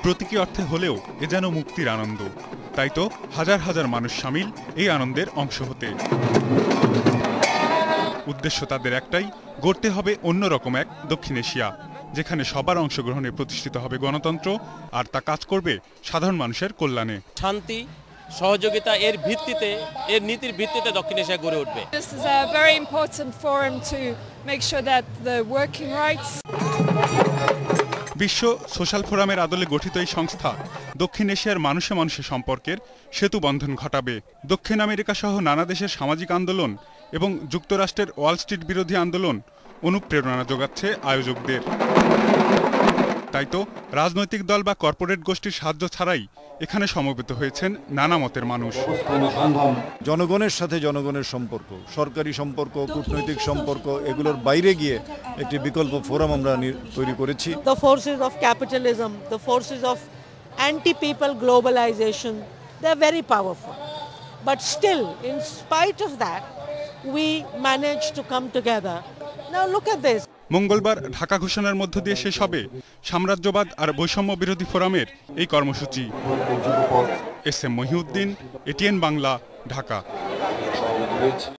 প্রতীকী অর্থে হলেও এ যেন মুক্তির আনন্দ। তাই তো হাজার হাজার মানুষ শামিল এই আনন্দের অংশ হতে। উদ্দেশ্য তাদের একটাই, গড়তে হবে অন্যরকম এক দক্ষিণ এশিয়া, যেখানে সবার অংশগ্রহণে প্রতিষ্ঠিত হবে গণতন্ত্র, আর তা কাজ করবে সাধারণ মানুষের কল্যাণে। শান্তি, সহযোগিতা এর ভিত্তিতে, এর নীতির ভিত্তিতে দক্ষিণ এশিয়া গড়ে উঠবে। This is a very important forum to make sure that the working rights. বিশ্ব সোশ্যাল ফোরামের আদলে গঠিত এই সংস্থা দক্ষিণ এশিয়ার মানুষে মানুষে সম্পর্কের সেতু বন্ধন ঘটাবে। দক্ষিণ আমেরিকা সহ নানা দেশের সামাজিক আন্দোলন এবং যুক্তরাষ্ট্রের ওয়াল স্ট্রিট বিরোধী আন্দোলন অনুপ্রেরণা যোগাচ্ছে আয়োজকদের। তাই তো রাজনৈতিক দল বা কর্পোরেট গোষ্ঠীর সাহায্য ছাড়াই এখানে সমবেত হয়েছেন নানা মতের মানুষ। জনগণের সাথে জনগণের সম্পর্ক, সরকারি সম্পর্ক, কূটনৈতিক সম্পর্ক, এগুলোর বাইরে গিয়ে একটি বিকল্প ফোরাম আমরা তৈরি করেছি। The forces of capitalism, the forces of anti-people globalization, they're very powerful. But still, in spite of that, we managed to come together. Now look at this. মঙ্গলবার ঢাকা ঘোষণার মধ্য দিয়ে শেষ হবে সাম্রাজ্যবাদ আর বৈষম্য বিরোধী ফোরামের এই কর্মসূচি। S M Mohiuddin, ATN Bangla, Dhaka.